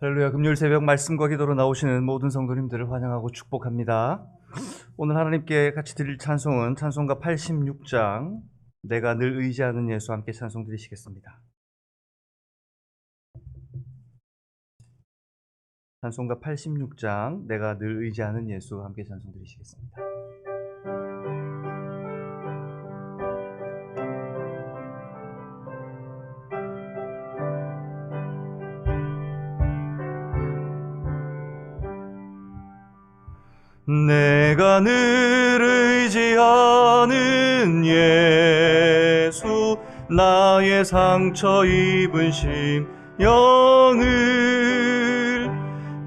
할렐루야. 금요일 새벽 말씀과 기도로 나오시는 모든 성도님들을 환영하고 축복합니다. 오늘 하나님께 같이 드릴 찬송은 찬송가 86장 내가 늘 의지하는 예수, 함께 찬송 드리시겠습니다. 찬송가 86장 내가 늘 의지하는 예수, 함께 찬송 드리시겠습니다. 내가 늘 의지하는 예수, 나의 상처 입은 심령을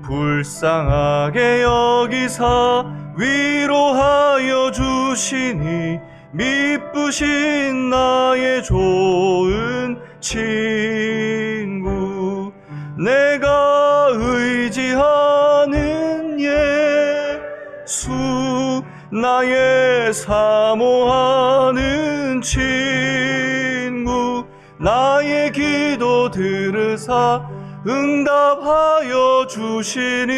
불쌍하게 여기사 위로하여 주시니, 미쁘신 나의 좋은 친구. 내가 의지하는 예수, 나의 사모하는 친구. 나의 기도 들으사 응답하여 주시니,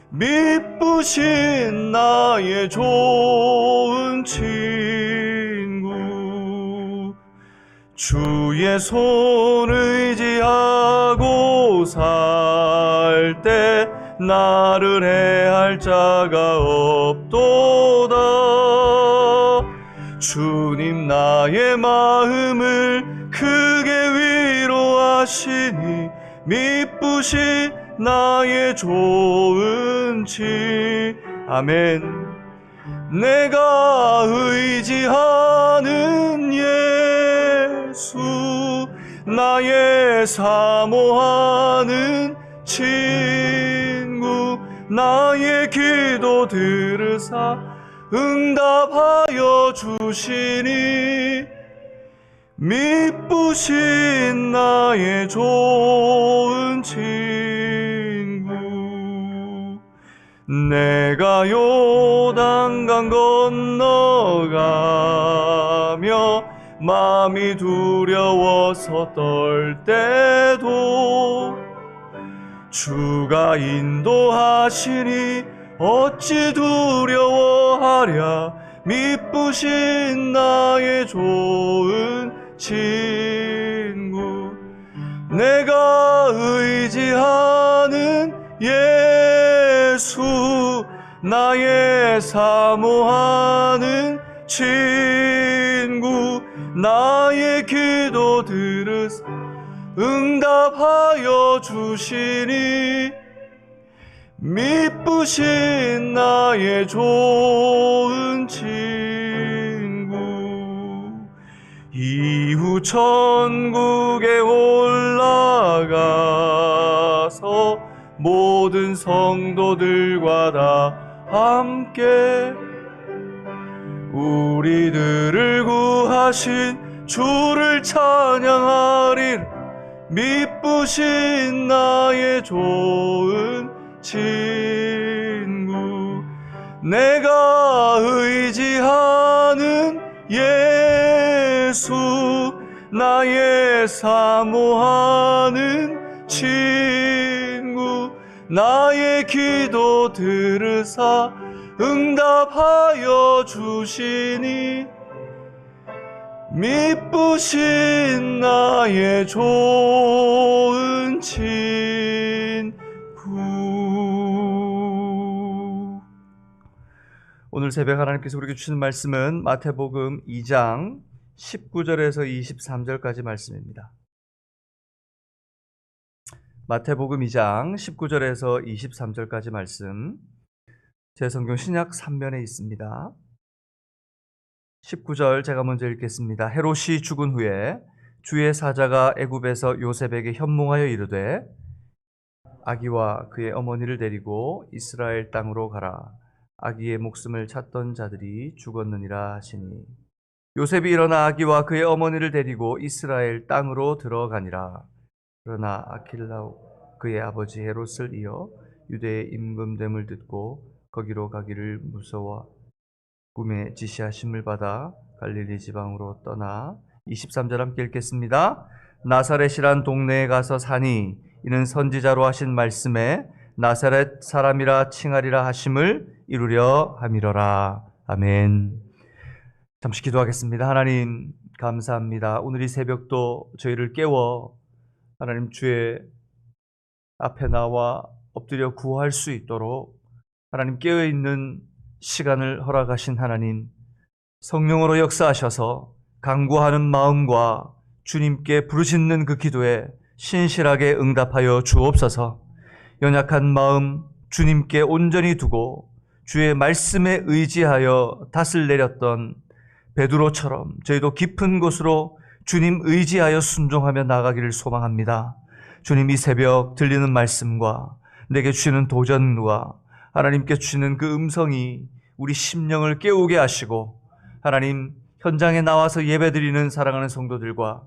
미쁘신 나의 좋은 친구. 주의 손 의지하고 살 때 나를 해할 자가 없도다. 주님 나의 마음을 크게 위로하시니, 미쁘신 나의 좋은 아멘. 내가 의지하는 예수, 나의 사모하는 친구. 나의 기도 들으사 응답하여 주시니, 미쁘신 나의 좋은 친구. 내가 요단강 건너가며 마음이 두려워서 떨 때도 주가 인도하시니 어찌 두려워하랴. 미쁘신 나의 좋은 친구. 내가 의지하는 예수, 나의 사모하는 친구. 나의 기도 들으사 응답하여 주시니, 미쁘신 나의 좋은 친구. 이후 천국에 올라가서 모든 성도들과 다 함께 우리들을 구하신 주를 찬양하리라. 미쁘신 나의 좋은 친구. 내가 의지하는 예수, 나의 사모하는 친구. 나의 기도 들으사 응답하여 주시니, 미쁘신 나의 좋은 친구. 오늘 새벽 하나님께서 우리에게 주시는 말씀은 마태복음 2장 19절에서 23절까지 말씀입니다. 마태복음 2장 19절에서 23절까지 말씀, 제 성경 신약 3면에 있습니다. 19절 제가 먼저 읽겠습니다. 헤롯이 죽은 후에 주의 사자가 애굽에서 요셉에게 현몽하여 이르되, 아기와 그의 어머니를 데리고 이스라엘 땅으로 가라. 아기의 목숨을 찾던 자들이 죽었느니라 하시니, 요셉이 일어나 아기와 그의 어머니를 데리고 이스라엘 땅으로 들어가니라. 그러나 아킬라오 그의 아버지 헤롯을 이어 유대에 임금됨을 듣고 거기로 가기를 무서워 꿈에 지시하심을 받아 갈릴리 지방으로 떠나 23절 함께 읽겠습니다. 나사렛이란 동네에 가서 사니 이는 선지자로 하신 말씀에 나사렛 사람이라 칭하리라 하심을 이루려 함이로라. 아멘. 잠시 기도하겠습니다. 하나님 감사합니다. 오늘 이 새벽도 저희를 깨워 하나님 주의 앞에 나와 엎드려 구할 수 있도록 하나님 깨어있는 시간을 허락하신 하나님, 성령으로 역사하셔서 간구하는 마음과 주님께 부르짖는 그 기도에 신실하게 응답하여 주옵소서. 연약한 마음 주님께 온전히 두고 주의 말씀에 의지하여 닷을 내렸던 베드로처럼 저희도 깊은 곳으로 주님 의지하여 순종하며 나가기를 소망합니다. 주님, 이 새벽 들리는 말씀과 내게 주시는 도전과 하나님께 주시는 그 음성이 우리 심령을 깨우게 하시고 하나님 현장에 나와서 예배드리는 사랑하는 성도들과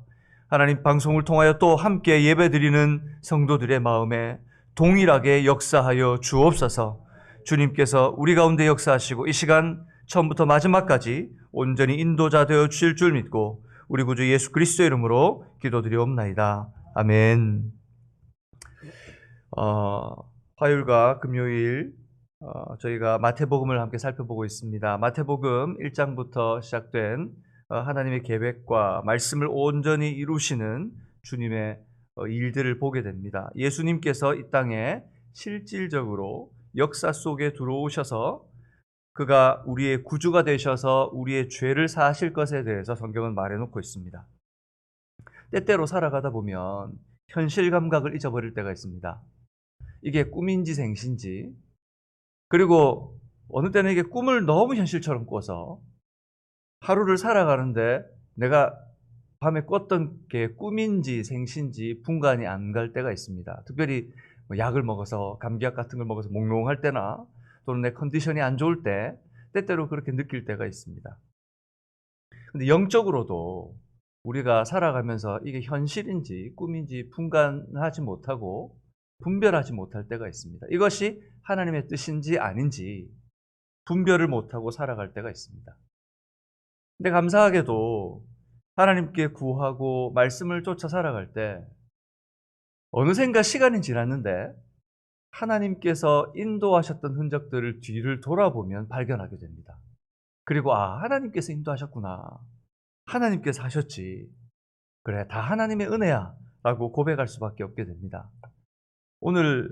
하나님 방송을 통하여 또 함께 예배드리는 성도들의 마음에 동일하게 역사하여 주옵소서. 주님께서 우리 가운데 역사하시고 이 시간 처음부터 마지막까지 온전히 인도자 되어 주실 줄 믿고 우리 구주 예수 그리스도의 이름으로 기도드리옵나이다. 아멘. 화요일과 금요일 저희가 마태복음을 함께 살펴보고 있습니다. 마태복음 1장부터 시작된 하나님의 계획과 말씀을 온전히 이루시는 주님의 일들을 보게 됩니다. 예수님께서 이 땅에 실질적으로 역사 속에 들어오셔서 그가 우리의 구주가 되셔서 우리의 죄를 사하실 것에 대해서 성경은 말해놓고 있습니다. 때때로 살아가다 보면 현실 감각을 잊어버릴 때가 있습니다. 이게 꿈인지 생신지, 그리고 어느 때는 이게 꿈을 너무 현실처럼 꿔서 하루를 살아가는데 내가 밤에 꿨던 게 꿈인지 생신지 분간이 안 갈 때가 있습니다. 특별히 약을 먹어서 감기약 같은 걸 먹어서 몽롱할 때나 또는 내 컨디션이 안 좋을 때 때때로 그렇게 느낄 때가 있습니다. 근데 영적으로도 우리가 살아가면서 이게 현실인지 꿈인지 분간하지 못하고 분별하지 못할 때가 있습니다. 이것이 하나님의 뜻인지 아닌지 분별을 못하고 살아갈 때가 있습니다. 근데 감사하게도 하나님께 구하고 말씀을 쫓아 살아갈 때 어느샌가 시간이 지났는데 하나님께서 인도하셨던 흔적들을 뒤를 돌아보면 발견하게 됩니다. 그리고 하나님께서 인도하셨구나. 하나님께서 하셨지. 그래, 다 하나님의 은혜야 라고 고백할 수밖에 없게 됩니다. 오늘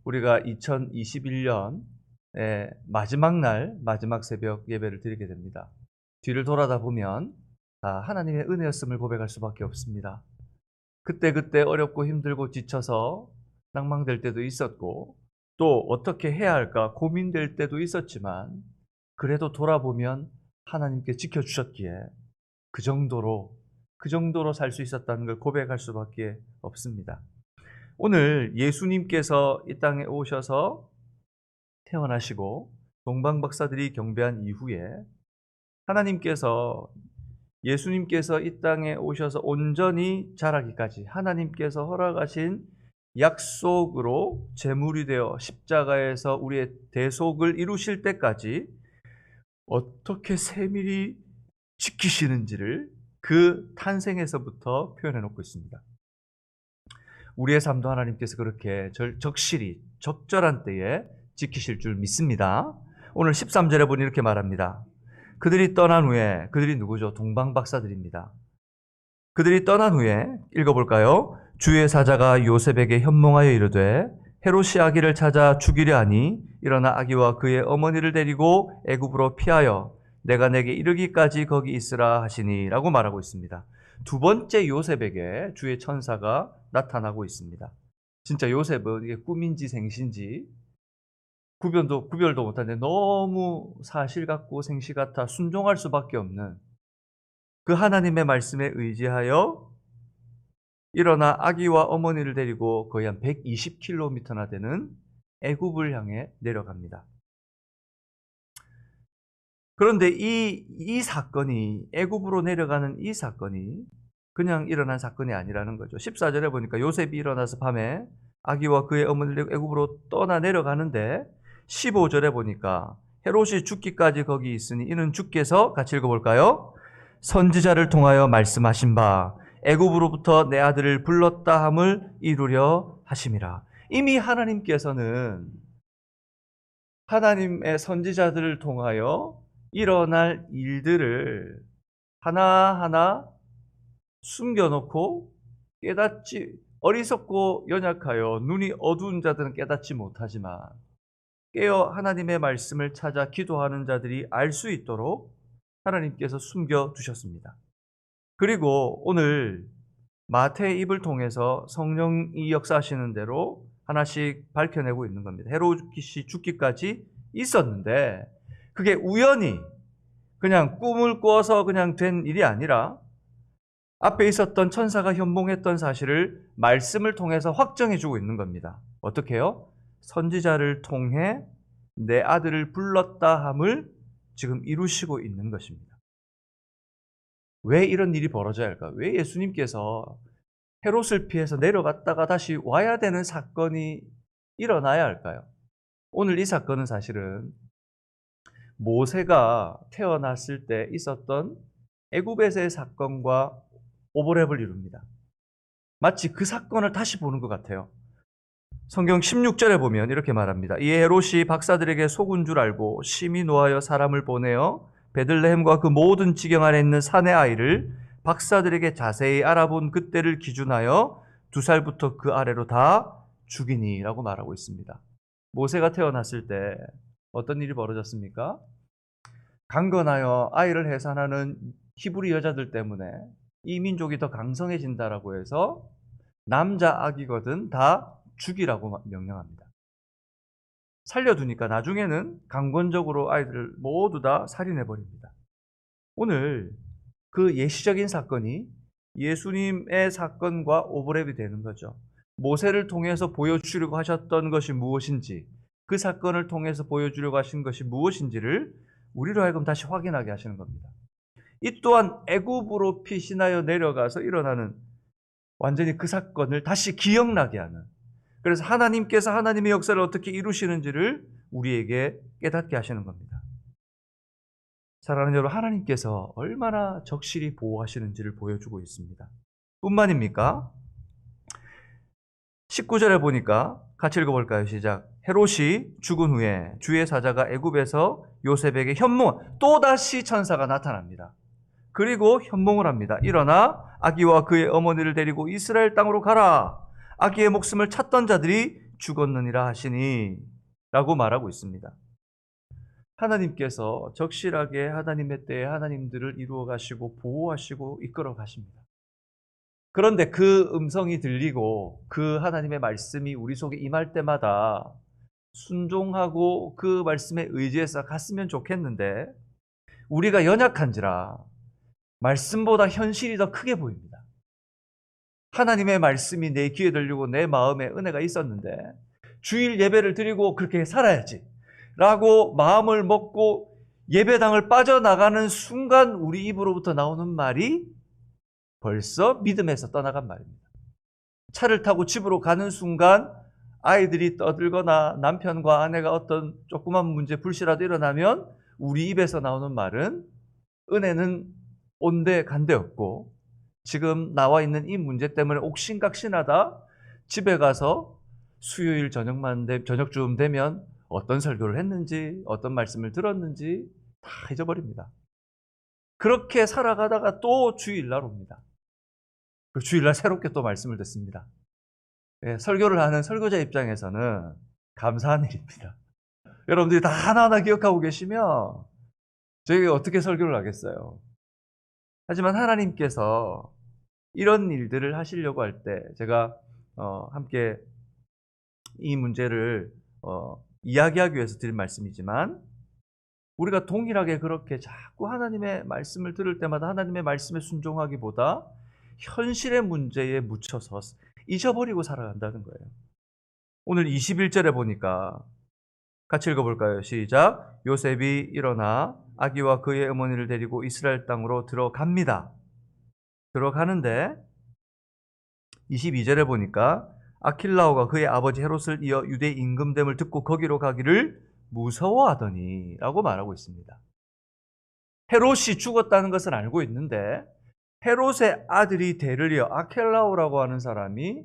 우리가 2021년의 마지막 날, 마지막 새벽 예배를 드리게 됩니다. 뒤를 돌아다 보면 하나님의 은혜였음을 고백할 수밖에 없습니다. 그때 어렵고 힘들고 지쳐서 낭망될 때도 있었고 또 어떻게 해야 할까 고민될 때도 있었지만 그래도 돌아보면 하나님께 지켜주셨기에 그 정도로 살 수 있었다는 걸 고백할 수밖에 없습니다. 오늘 예수님께서 이 땅에 오셔서 태어나시고 동방박사들이 경배한 이후에 예수님께서 이 땅에 오셔서 온전히 자라기까지 하나님께서 허락하신 약속으로 제물이 되어 십자가에서 우리의 대속을 이루실 때까지 어떻게 세밀히 지키시는지를 그 탄생에서부터 표현해 놓고 있습니다. 우리의 삶도 하나님께서 그렇게 적실히 적절한 때에 지키실 줄 믿습니다. 오늘 13절에 보니 이렇게 말합니다. 그들이 떠난 후에, 그들이 누구죠? 동방박사들입니다. 그들이 떠난 후에 읽어볼까요? 주의 사자가 요셉에게 현몽하여 이르되 헤롯이 아기를 찾아 죽이려 하니 일어나 아기와 그의 어머니를 데리고 애굽으로 피하여 내가 내게 이르기까지 거기 있으라 하시니 라고 말하고 있습니다. 두 번째 요셉에게 주의 천사가 나타나고 있습니다. 진짜 요셉은 이게 꿈인지 생신지 구별도 못하는데 너무 사실 같고 생시 같아 순종할 수밖에 없는 그 하나님의 말씀에 의지하여 일어나 아기와 어머니를 데리고 거의 한 120km나 되는 애굽을 향해 내려갑니다. 그런데 이 사건이, 애굽으로 내려가는 이 사건이 그냥 일어난 사건이 아니라는 거죠. 14절에 보니까 요셉이 일어나서 밤에 아기와 그의 어머니를 데리고 애굽으로 떠나 내려가는데 15절에 보니까 헤롯이 죽기까지 거기 있으니 이는 주께서 같이 읽어볼까요? 선지자를 통하여 말씀하신 바 애굽으로부터 내 아들을 불렀다 함을 이루려 하심이라. 이미 하나님께서는 하나님의 선지자들을 통하여 일어날 일들을 하나하나 숨겨놓고 어리석고 연약하여 눈이 어두운 자들은 깨닫지 못하지만 깨어 하나님의 말씀을 찾아 기도하는 자들이 알 수 있도록 하나님께서 숨겨두셨습니다. 그리고 오늘 마태의 입을 통해서 성령이 역사하시는 대로 하나씩 밝혀내고 있는 겁니다. 헤롯이 죽기까지 있었는데 그게 우연히 그냥 꿈을 꿔서 그냥 된 일이 아니라 앞에 있었던 천사가 현몽했던 사실을 말씀을 통해서 확정해 주고 있는 겁니다. 어떻게 해요? 선지자를 통해 내 아들을 불렀다 함을 지금 이루시고 있는 것입니다. 왜 이런 일이 벌어져야 할까? 왜 예수님께서 헤롯을 피해서 내려갔다가 다시 와야 되는 사건이 일어나야 할까요? 오늘 이 사건은 사실은 모세가 태어났을 때 있었던 애굽에서의 사건과 오버랩을 이룹니다. 마치 그 사건을 다시 보는 것 같아요. 성경 16절에 보면 이렇게 말합니다. 이에 헤롯이 박사들에게 속은 줄 알고 심히 노하여 사람을 보내어 베들레헴과 그 모든 지경 안에 있는 산의 아이를 박사들에게 자세히 알아본 그때를 기준하여 2살부터 그 아래로 다 죽이니 라고 말하고 있습니다. 모세가 태어났을 때 어떤 일이 벌어졌습니까? 강건하여 아이를 해산하는 히브리 여자들 때문에 이 민족이 더 강성해진다라고 해서 남자 아기거든 다 죽이라고 명령합니다. 살려두니까 나중에는 강권적으로 아이들을 모두 다 살인해버립니다. 오늘 그 예시적인 사건이 예수님의 사건과 오버랩이 되는 거죠. 모세를 통해서 보여주려고 하셨던 것이 무엇인지, 그 사건을 통해서 보여주려고 하신 것이 무엇인지를 우리로 하여금 다시 확인하게 하시는 겁니다. 이 또한 애굽으로 피신하여 내려가서 일어나는 완전히 그 사건을 다시 기억나게 하는, 그래서 하나님께서 하나님의 역사를 어떻게 이루시는지를 우리에게 깨닫게 하시는 겁니다. 사랑하는 여러분, 하나님께서 얼마나 적실히 보호하시는지를 보여주고 있습니다. 뿐만입니까? 19절에 보니까 같이 읽어볼까요? 시작. 헤롯이 죽은 후에 주의 사자가 애굽에서 요셉에게 현몽, 또다시 천사가 나타납니다. 그리고 현몽을 합니다. 일어나 아기와 그의 어머니를 데리고 이스라엘 땅으로 가라. 아기의 목숨을 찾던 자들이 죽었느니라 하시니 라고 말하고 있습니다. 하나님께서 적실하게 하나님의 때에 하나님들을 이루어 가시고 보호하시고 이끌어 가십니다. 그런데 그 음성이 들리고 그 하나님의 말씀이 우리 속에 임할 때마다 순종하고 그 말씀에 의지해서 갔으면 좋겠는데 우리가 연약한지라 말씀보다 현실이 더 크게 보입니다. 하나님의 말씀이 내 귀에 들리고 내 마음에 은혜가 있었는데 주일 예배를 드리고 그렇게 살아야지 라고 마음을 먹고 예배당을 빠져나가는 순간 우리 입으로부터 나오는 말이 벌써 믿음에서 떠나간 말입니다. 차를 타고 집으로 가는 순간 아이들이 떠들거나 남편과 아내가 어떤 조그만 문제 불씨라도 일어나면 우리 입에서 나오는 말은 은혜는 온데 간데 없고 지금 나와 있는 이 문제 때문에 옥신각신하다. 집에 가서 수요일 저녁쯤 되면 어떤 설교를 했는지 어떤 말씀을 들었는지 다 잊어버립니다. 그렇게 살아가다가 또 주일날 옵니다. 그 주일날 새롭게 또 말씀을 듣습니다. 예, 설교를 하는 설교자 입장에서는 감사한 일입니다. 여러분들이 다 하나하나 기억하고 계시면 저희가 어떻게 설교를 하겠어요? 하지만 하나님께서 이런 일들을 하시려고 할 때 제가 함께 이 문제를 이야기하기 위해서 드린 말씀이지만 우리가 동일하게 그렇게 자꾸 하나님의 말씀을 들을 때마다 하나님의 말씀에 순종하기보다 현실의 문제에 묻혀서 잊어버리고 살아간다는 거예요. 오늘 21절에 보니까 같이 읽어볼까요? 시작. 요셉이 일어나 아기와 그의 어머니를 데리고 이스라엘 땅으로 들어갑니다. 들어가는데 22절에 보니까 아킬라오가 그의 아버지 헤롯을 이어 유대 임금됨을 듣고 거기로 가기를 무서워하더니 라고 말하고 있습니다. 헤롯이 죽었다는 것은 알고 있는데 헤롯의 아들이 대를 이어 아킬라오라고 하는 사람이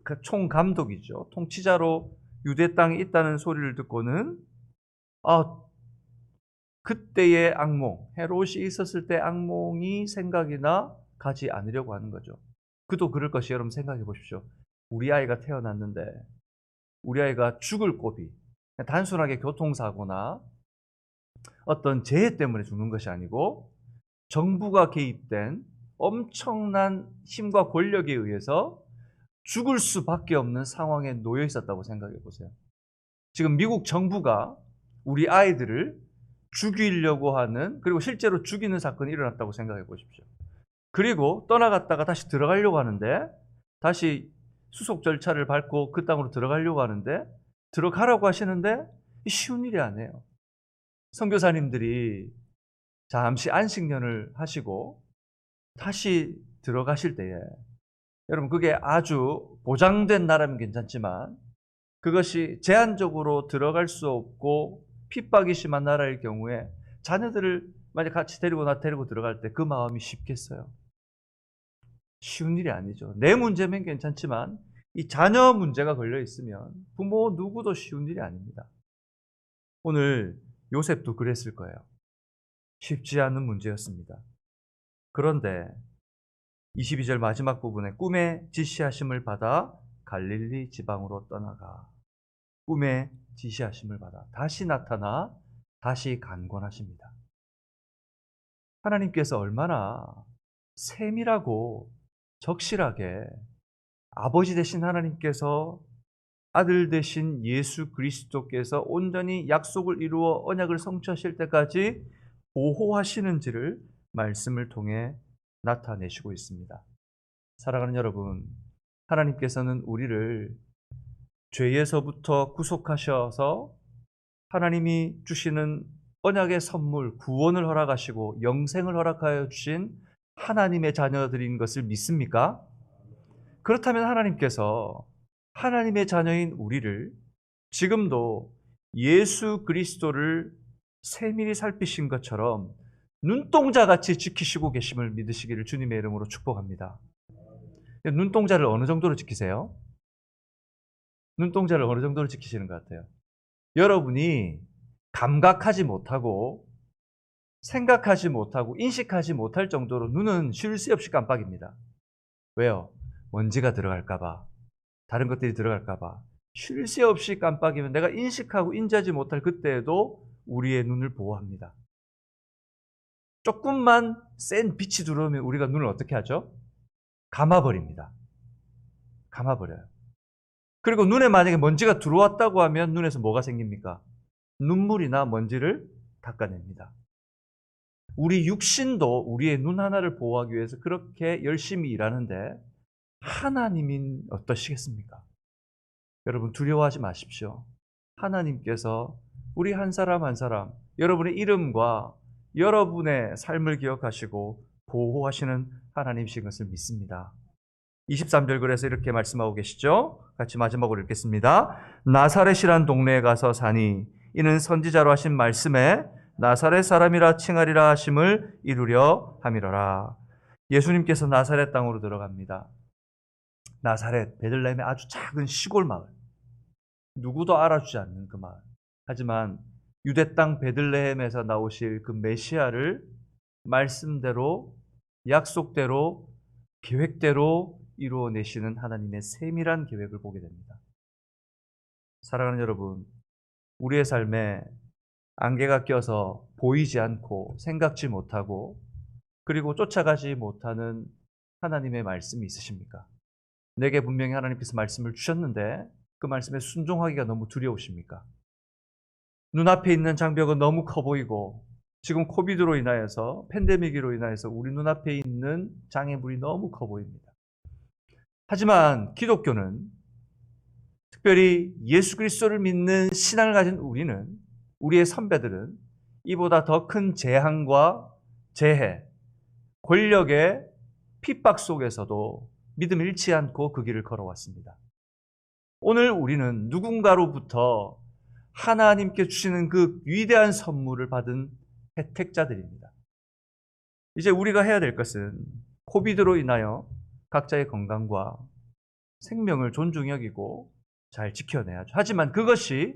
그 총감독이죠. 통치자로 유대 땅에 있다는 소리를 듣고는 그때의 악몽, 헤롯이 있었을 때 악몽이 생각이나 가지 않으려고 하는 거죠. 그도 그럴 것이 여러분 생각해 보십시오. 우리 아이가 태어났는데 우리 아이가 죽을 고비, 단순하게 교통사고나 어떤 재해 때문에 죽는 것이 아니고 정부가 개입된 엄청난 힘과 권력에 의해서 죽을 수밖에 없는 상황에 놓여 있었다고 생각해 보세요. 지금 미국 정부가 우리 아이들을 죽이려고 하는, 그리고 실제로 죽이는 사건이 일어났다고 생각해 보십시오. 그리고 떠나갔다가 다시 들어가려고 하는데, 다시 수속 절차를 밟고 그 땅으로 들어가려고 하는데, 들어가라고 하시는데 쉬운 일이 아니에요. 선교사님들이 잠시 안식년을 하시고 다시 들어가실 때에, 여러분 그게 아주 보장된 나라면 괜찮지만 그것이 제한적으로 들어갈 수 없고 핍박이 심한 나라일 경우에 자녀들을 만약 같이 데리고 들어갈 때 그 마음이 쉽겠어요? 쉬운 일이 아니죠. 내 문제면 괜찮지만 이 자녀 문제가 걸려 있으면 부모 누구도 쉬운 일이 아닙니다. 오늘 요셉도 그랬을 거예요. 쉽지 않은 문제였습니다. 그런데 22절 마지막 부분에 꿈의 지시하심을 받아 갈릴리 지방으로 떠나가. 꿈의 지시하심을 받아 다시 나타나 다시 간권하십니다. 하나님께서 얼마나 세밀하고 적실하게 아버지 되신 하나님께서 아들 되신 예수 그리스도께서 온전히 약속을 이루어 언약을 성취하실 때까지 보호하시는지를 말씀을 통해 나타내시고 있습니다. 사랑하는 여러분, 하나님께서는 우리를 죄에서부터 구속하셔서 하나님이 주시는 언약의 선물, 구원을 허락하시고 영생을 허락하여 주신 하나님의 자녀들인 것을 믿습니까? 그렇다면 하나님께서 하나님의 자녀인 우리를 지금도 예수 그리스도를 세밀히 살피신 것처럼 눈동자같이 지키시고 계심을 믿으시기를 주님의 이름으로 축복합니다. 눈동자를 어느 정도로 지키세요? 눈동자를 어느 정도로 지키시는 것 같아요? 여러분이 감각하지 못하고 생각하지 못하고 인식하지 못할 정도로 눈은 쉴 새 없이 깜빡입니다. 왜요? 먼지가 들어갈까봐, 다른 것들이 들어갈까봐 쉴 새 없이 깜빡이면 내가 인식하고 인지하지 못할 그때에도 우리의 눈을 보호합니다. 조금만 센 빛이 들어오면 우리가 눈을 어떻게 하죠? 감아버립니다. 감아버려요. 그리고 눈에 만약에 먼지가 들어왔다고 하면 눈에서 뭐가 생깁니까? 눈물이나 먼지를 닦아냅니다. 우리 육신도 우리의 눈 하나를 보호하기 위해서 그렇게 열심히 일하는데 하나님인 어떠시겠습니까? 여러분 두려워하지 마십시오. 하나님께서 우리 한 사람 한 사람, 여러분의 이름과 여러분의 삶을 기억하시고 보호하시는 하나님이신 것을 믿습니다. 23절 글에서 이렇게 말씀하고 계시죠? 같이 마지막으로 읽겠습니다. 나사렛이란 동네에 가서 사니 이는 선지자로 하신 말씀에 나사렛 사람이라 칭하리라 하심을 이루려 함이로라. 예수님께서 나사렛 땅으로 들어갑니다. 나사렛, 베들레헴의 아주 작은 시골 마을. 누구도 알아주지 않는 그 마을. 하지만 유대 땅 베들레헴에서 나오실 그 메시아를 말씀대로, 약속대로, 계획대로 이루어내시는 하나님의 세밀한 계획을 보게 됩니다. 사랑하는 여러분, 우리의 삶에 안개가 껴서 보이지 않고 생각지 못하고 그리고 쫓아가지 못하는 하나님의 말씀이 있으십니까? 내게 분명히 하나님께서 말씀을 주셨는데 그 말씀에 순종하기가 너무 두려우십니까? 눈앞에 있는 장벽은 너무 커 보이고 지금 코비드로 인하여서 팬데믹으로 인하여서 우리 눈앞에 있는 장애물이 너무 커 보입니다. 하지만 기독교는 특별히 예수 그리스도를 믿는 신앙을 가진 우리는, 우리의 선배들은 이보다 더 큰 재앙과 재해, 권력의 핍박 속에서도 믿음 잃지 않고 그 길을 걸어왔습니다. 오늘 우리는 누군가로부터 하나님께 주시는 그 위대한 선물을 받은 혜택자들입니다. 이제 우리가 해야 될 것은 코비드로 인하여 각자의 건강과 생명을 존중히 여기고 잘 지켜내야죠. 하지만 그것이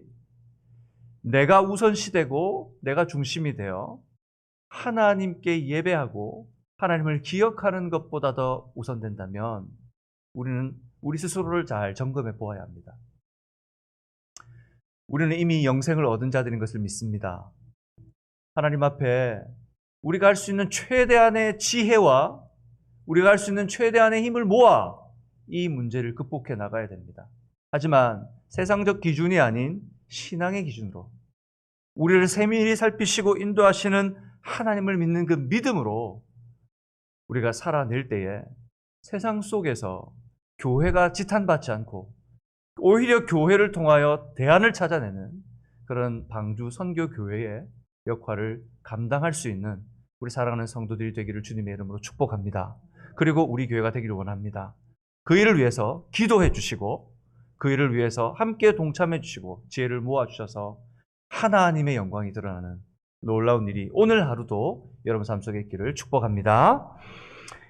내가 우선시되고 내가 중심이 되어 하나님께 예배하고 하나님을 기억하는 것보다 더 우선된다면 우리는 우리 스스로를 잘 점검해 보아야 합니다. 우리는 이미 영생을 얻은 자들인 것을 믿습니다. 하나님 앞에 우리가 할 수 있는 최대한의 지혜와 우리가 할 수 있는 최대한의 힘을 모아 이 문제를 극복해 나가야 됩니다. 하지만 세상적 기준이 아닌 신앙의 기준으로 우리를 세밀히 살피시고 인도하시는 하나님을 믿는 그 믿음으로 우리가 살아낼 때에 세상 속에서 교회가 지탄받지 않고 오히려 교회를 통하여 대안을 찾아내는 그런 방주 선교 교회의 역할을 감당할 수 있는 우리 사랑하는 성도들이 되기를 주님의 이름으로 축복합니다. 그리고 우리 교회가 되기를 원합니다. 그 일을 위해서 기도해 주시고 그 일을 위해서 함께 동참해 주시고 지혜를 모아 주셔서 하나님의 영광이 드러나는 놀라운 일이 오늘 하루도 여러분 삶 속에 있기를 축복합니다.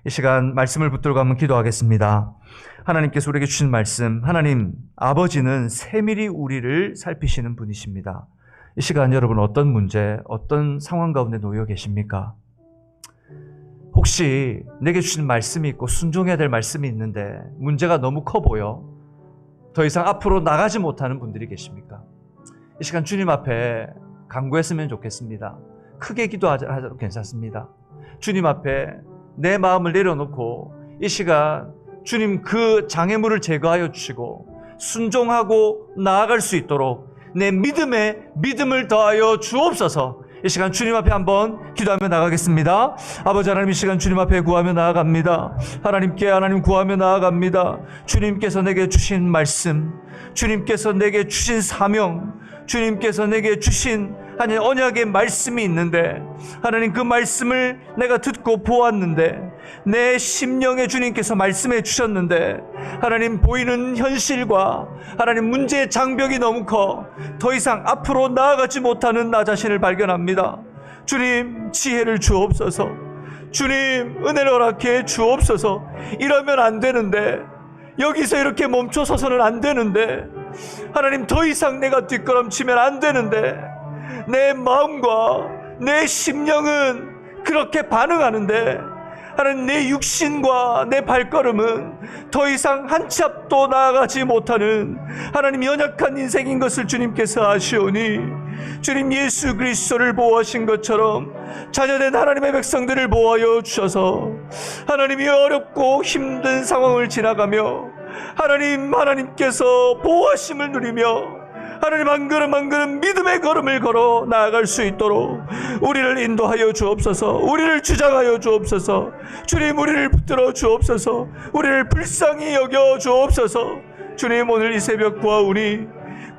이 시간 말씀을 붙들고 한번 기도하겠습니다. 하나님께서 우리에게 주신 말씀, 하나님 아버지는 세밀히 우리를 살피시는 분이십니다. 이 시간 여러분 어떤 문제, 어떤 상황 가운데 놓여 계십니까? 혹시 내게 주신 말씀이 있고 순종해야 될 말씀이 있는데 문제가 너무 커 보여 더 이상 앞으로 나가지 못하는 분들이 계십니까? 이 시간 주님 앞에 간구했으면 좋겠습니다. 크게 기도하자도 괜찮습니다. 주님 앞에 내 마음을 내려놓고 이 시간 주님 그 장애물을 제거하여 주시고 순종하고 나아갈 수 있도록 내 믿음에 믿음을 더하여 주옵소서. 이 시간 주님 앞에 한번 기도하며 나가겠습니다. 아버지 하나님, 이 시간 주님 앞에 구하며 나아갑니다. 하나님께 하나님 구하며 나아갑니다. 주님께서 내게 주신 말씀, 주님께서 내게 주신 사명, 주님께서 내게 주신 하나님 언약의 말씀이 있는데 하나님 그 말씀을 내가 듣고 보았는데 내 심령에 주님께서 말씀해 주셨는데 하나님 보이는 현실과 하나님 문제의 장벽이 너무 커 더 이상 앞으로 나아가지 못하는 나 자신을 발견합니다. 주님 지혜를 주옵소서. 주님 은혜를 허락해 주옵소서. 이러면 안 되는데 여기서 이렇게 멈춰서서는 안 되는데 하나님 더 이상 내가 뒷걸음치면 안 되는데 내 마음과 내 심령은 그렇게 반응하는데 하나님 내 육신과 내 발걸음은 더 이상 한 치 앞도 나아가지 못하는 하나님 연약한 인생인 것을 주님께서 아시오니 주님 예수 그리스도를 보호하신 것처럼 자녀된 하나님의 백성들을 보호하여 주셔서 하나님이 어렵고 힘든 상황을 지나가며 하나님께서 보호하심을 누리며 하나님 한 걸음 한 걸음 믿음의 걸음을 걸어 나아갈 수 있도록 우리를 인도하여 주옵소서. 우리를 주장하여 주옵소서. 주님 우리를 붙들어 주옵소서. 우리를 불쌍히 여겨 주옵소서. 주님 오늘 이 새벽 구하오니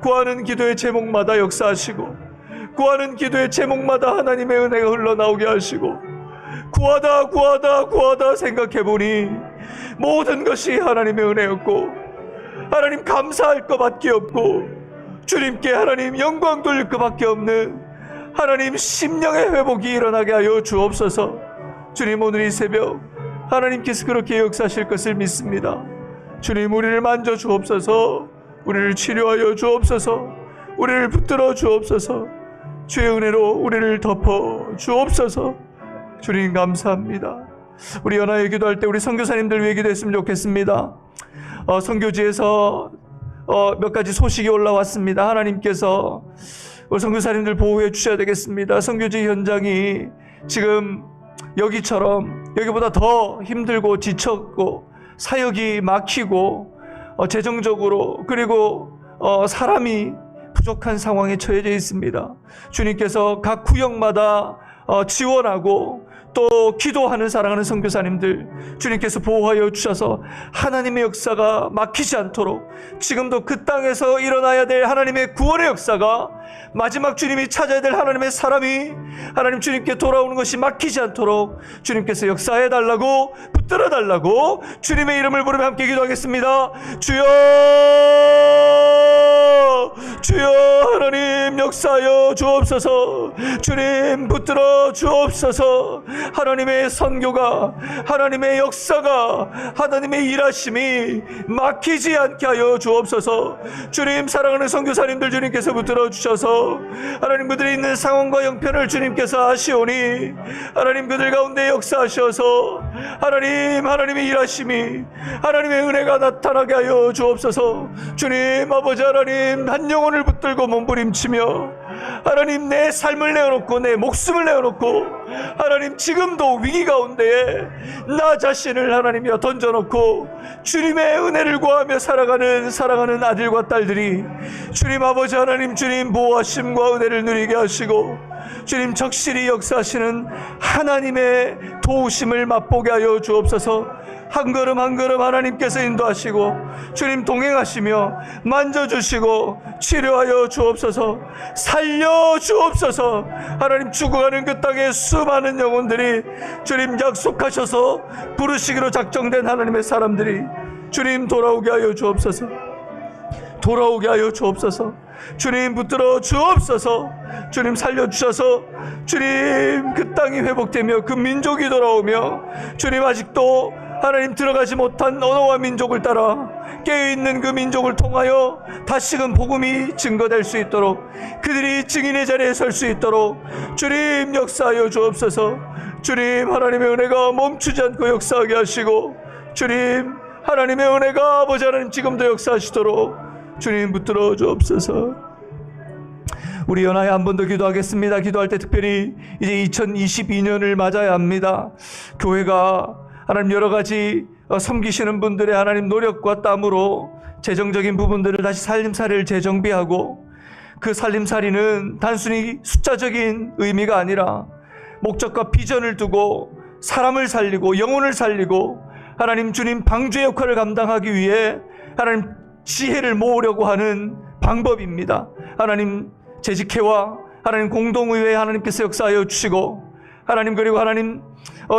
구하는 기도의 제목마다 역사하시고 구하는 기도의 제목마다 하나님의 은혜가 흘러나오게 하시고 구하다 생각해보니 모든 것이 하나님의 은혜였고 하나님 감사할 것밖에 없고 주님께 하나님 영광 돌릴 것밖에 없는 하나님 심령의 회복이 일어나게 하여 주옵소서. 주님 오늘 이 새벽 하나님께서 그렇게 역사하실 것을 믿습니다. 주님 우리를 만져 주옵소서. 우리를 치료하여 주옵소서. 우리를 붙들어 주옵소서. 주의 은혜로 우리를 덮어 주옵소서. 주님 감사합니다. 우리 연합에 기도할 때 우리 선교사님들 위해 기도했으면 좋겠습니다. 선교지에서 몇 가지 소식이 올라왔습니다. 하나님께서 우리 선교사님들 보호해 주셔야 되겠습니다. 선교지 현장이 지금 여기보다 더 힘들고 지쳤고 사역이 막히고 재정적으로 그리고 사람이 부족한 상황에 처해져 있습니다. 주님께서 각 구역마다 지원하고 또 기도하는 사랑하는 선교사님들 주님께서 보호하여 주셔서 하나님의 역사가 막히지 않도록 지금도 그 땅에서 일어나야 될 하나님의 구원의 역사가 마지막 주님이 찾아야 될 하나님의 사람이 하나님 주님께 돌아오는 것이 막히지 않도록 주님께서 역사해 달라고 붙들어 달라고 주님의 이름을 부르며 함께 기도하겠습니다. 주여 주여 하나님 역사하여 주옵소서. 주님 붙들어 주옵소서. 하나님의 선교가, 하나님의 역사가, 하나님의 일하심이 막히지 않게 하여 주옵소서. 주님 사랑하는 선교사님들 주님께서 붙들어 주셔서 하나님 그들이 있는 상황과 형편을 주님께서 아시오니 하나님 그들 가운데 역사하셔서 하나님의 일하심이, 하나님의 은혜가 나타나게 하여 주옵소서. 주님 아버지 하나님, 한 영혼을 붙들고 몸부림치며 하나님 내 삶을 내어놓고 내 목숨을 내어놓고 하나님 지금도 위기 가운데에 나 자신을 하나님이여 던져놓고 주님의 은혜를 구하며 살아가는 아들과 딸들이 주님 아버지 하나님, 주님 보호하심과 은혜를 누리게 하시고 주님 적실히 역사하시는 하나님의 도우심을 맛보게 하여 주옵소서. 한 걸음 한 걸음 하나님께서 인도하시고 주님 동행하시며 만져주시고 치료하여 주옵소서. 살려 주옵소서. 하나님 죽어가는 그 땅의 수많은 영혼들이 주님 약속하셔서 부르시기로 작정된 하나님의 사람들이 주님 돌아오게 하여 주옵소서. 돌아오게 하여 주옵소서. 주님 붙들어 주옵소서. 주님 살려주셔서 주님 그 땅이 회복되며 그 민족이 돌아오며 주님 아직도 하나님 들어가지 못한 언어와 민족을 따라 깨어있는 그 민족을 통하여 다시금 복음이 증거될 수 있도록 그들이 증인의 자리에 설 수 있도록 주님 역사하여 주옵소서. 주님 하나님의 은혜가 멈추지 않고 역사하게 하시고 주님 하나님의 은혜가 아버지 하나님 지금도 역사하시도록 주님 붙들어 주옵소서. 우리 연하에 한 번 더 기도하겠습니다. 기도할 때 특별히 이제 2022년을 맞아야 합니다. 교회가 하나님 여러 가지 섬기시는 분들의 하나님 노력과 땀으로 재정적인 부분들을 다시 살림살이를 재정비하고 그 살림살이는 단순히 숫자적인 의미가 아니라 목적과 비전을 두고 사람을 살리고 영혼을 살리고 하나님 주님 방주의 역할을 감당하기 위해 하나님 지혜를 모으려고 하는 방법입니다. 하나님 재직회와 하나님 공동의회 하나님께서 역사하여 주시고 하나님 그리고 하나님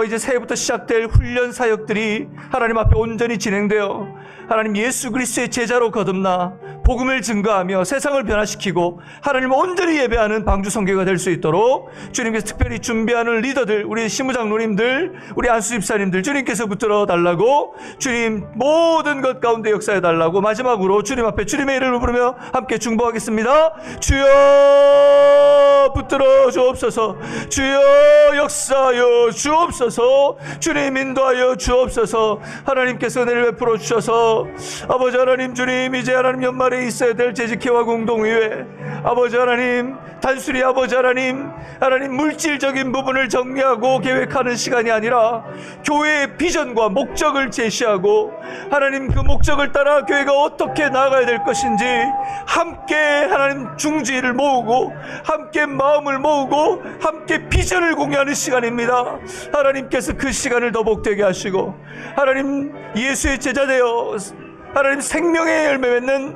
이제 새해부터 시작될 훈련 사역들이 하나님 앞에 온전히 진행되어 하나님 예수 그리스도의 제자로 거듭나 복음을 증거하며 세상을 변화시키고 하나님 온전히 예배하는 방주 선교가 될 수 있도록 주님께서 특별히 준비하는 리더들, 우리 시무장로님들, 우리 안수집사님들 주님께서 붙들어 달라고 주님 모든 것 가운데 역사해 달라고 마지막으로 주님 앞에 주님의 이름을 부르며 함께 중보하겠습니다. 주여 붙들어 주옵소서. 주여 역사하여 주옵소서. 주님 인도하여 주옵소서. 하나님께서 은혜를 베풀어 주셔서 아버지 하나님 주님 이제 하나님 연말에 있어야 될 재직회와 공동의회 아버지 하나님 단순히 아버지 하나님 물질적인 부분을 정리하고 계획하는 시간이 아니라 교회의 비전과 목적을 제시하고 하나님 그 목적을 따라 교회가 어떻게 나아가야 될 것인지 함께 하나님 중지를 모으고 함께 마음을 모으고 함께 비전을 공유하는 시간입니다. 하나님께서 그 시간을 더 복되게 하시고 하나님 예수의 제자 되어 하나님 생명의 열매 맺는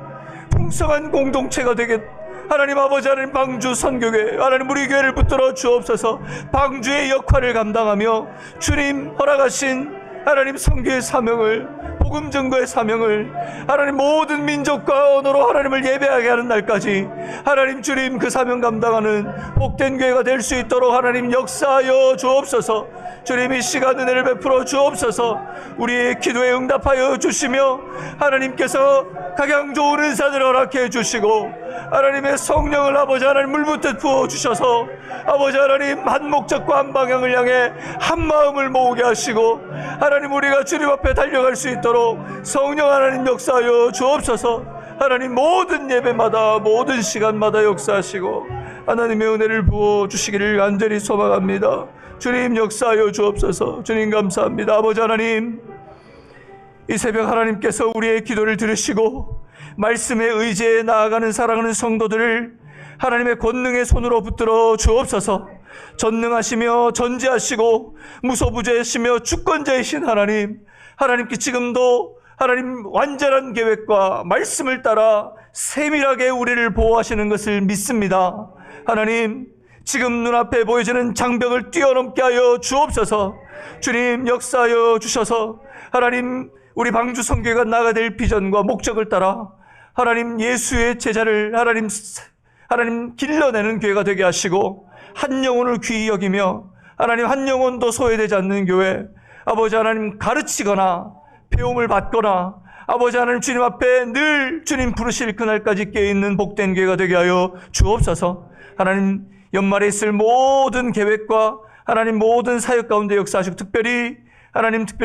풍성한 공동체가 되게 하나님 아버지 하나님 방주 선교회 하나님 우리 교회를 붙들어 주옵소서. 방주의 역할을 감당하며 주님 허락하신 하나님 선교의 사명을 복음 증거의 사명을 하나님 모든 민족과 언어로 하나님을 예배하게 하는 날까지 하나님 주님 그 사명 감당하는 복된 교회가 될 수 있도록 하나님 역사하여 주옵소서. 주님 이 시간 은혜를 베풀어 주옵소서. 우리의 기도에 응답하여 주시며 하나님께서 각양 좋은 은사들을 허락해 주시고 하나님의 성령을 아버지 하나님 물붓듯 부어주셔서 아버지 하나님 한 목적과 한 방향을 향해 한 마음을 모으게 하시고 하나님 우리가 주님 앞에 달려갈 수 있도록 성령 하나님 역사하여 주옵소서. 하나님 모든 예배마다 모든 시간마다 역사하시고 하나님의 은혜를 부어주시기를 간절히 소망합니다. 주님 역사하여 주옵소서. 주님 감사합니다. 아버지 하나님 이 새벽 하나님께서 우리의 기도를 들으시고 말씀에 의지해 나아가는 사랑하는 성도들을 하나님의 권능의 손으로 붙들어 주옵소서. 전능하시며 전지하시고 무소부재하시며 주권자이신 하나님께 지금도 하나님 완전한 계획과 말씀을 따라 세밀하게 우리를 보호하시는 것을 믿습니다. 하나님 지금 눈앞에 보여지는 장벽을 뛰어넘게 하여 주옵소서. 주님 역사하여 주셔서 하나님 우리 방주 선교회가 나아가야 될 비전과 목적을 따라 하나님 예수의 제자를 하나님 길러내는 교회가 되게 하시고 한 영혼을 귀히 여기며 하나님 한 영혼도 소외되지 않는 교회, 아버지 하나님 가르치거나 배움을 받거나 아버지 하나님 주님 앞에 늘 주님 부르실 그날까지 깨어있는 복된 교회가 되게 하여 주옵소서. 하나님 연말에 있을 모든 계획과 하나님 모든 사역 가운데 역사하시고 특별히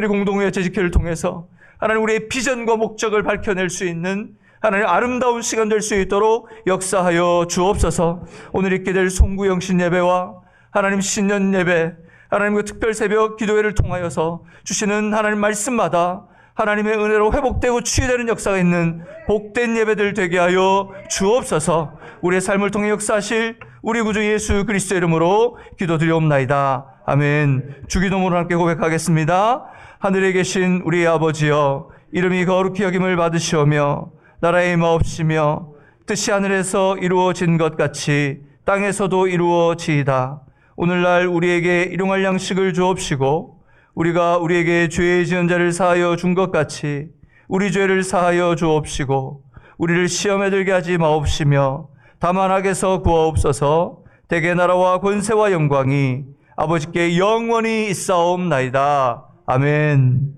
공동회 재직회를 통해서 하나님 우리의 비전과 목적을 밝혀낼 수 있는 하나님 아름다운 시간 될 수 있도록 역사하여 주옵소서. 오늘 있게 될 송구영신 예배와 하나님 신년 예배, 하나님 그 특별 새벽 기도회를 통하여서 주시는 하나님 말씀마다 하나님의 은혜로 회복되고 치유되는 역사가 있는 복된 예배들 되게 하여 주옵소서. 우리의 삶을 통해 역사하실 우리 구주 예수 그리스도의 이름으로 기도드리옵나이다. 아멘. 주기도문으로 함께 고백하겠습니다. 하늘에 계신 우리 아버지여, 이름이 거룩히 여김을 받으시오며 나라의 임하옵시며 뜻이 하늘에서 이루어진 것 같이 땅에서도 이루어지이다. 오늘날 우리에게 일용할 양식을 주옵시고 우리가 우리에게 죄 지은 자를 사하여 준 것 같이 우리 죄를 사하여 주옵시고 우리를 시험에 들게 하지 마옵시며 다만 악에서 구하옵소서. 대개 나라와 권세와 영광이 아버지께 영원히 있사옵나이다. 아멘.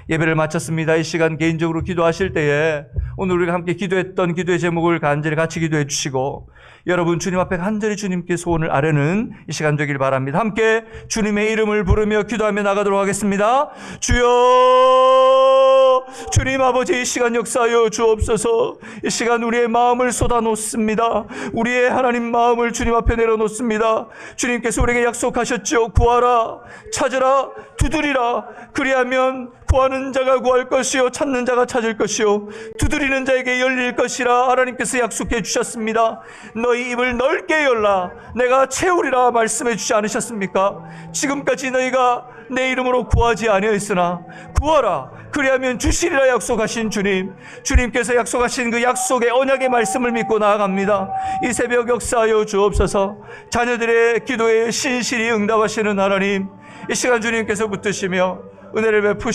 예배를 마쳤습니다. 이 시간 개인적으로 기도하실 때에 오늘 우리가 함께 기도했던 기도의 제목을 간절히 같이 기도해 주시고 여러분 주님 앞에 간절히 주님께 소원을 아뢰는 이 시간 되길 바랍니다. 함께 주님의 이름을 부르며 기도하며 나가도록 하겠습니다. 주여, 주님 아버지 이 시간 역사하여 주옵소서. 이 시간 우리의 마음을 쏟아놓습니다. 우리의 하나님 마음을 주님 앞에 내려놓습니다. 주님께서 우리에게 약속하셨죠. 구하라, 찾으라, 두드리라. 그리하면 구하는 자가 구할 것이요 찾는 자가 찾을 것이요 두드리는 자에게 열릴 것이라 하나님께서 약속해 주셨습니다. 너희 입을 넓게 열라 내가 채우리라 말씀해 주지 않으셨습니까? 지금까지 너희가 내 이름으로 구하지 아니하였으나 구하라 그리하면 주시리라 약속하신 주님, 주님께서 약속하신 그 약속의 언약의 말씀을 믿고 나아갑니다. 이 새벽 역사하여 주옵소서. 자녀들의 기도에 신실히 응답하시는 하나님, 이 시간 주님께서 붙드시며 은혜를 베푸시고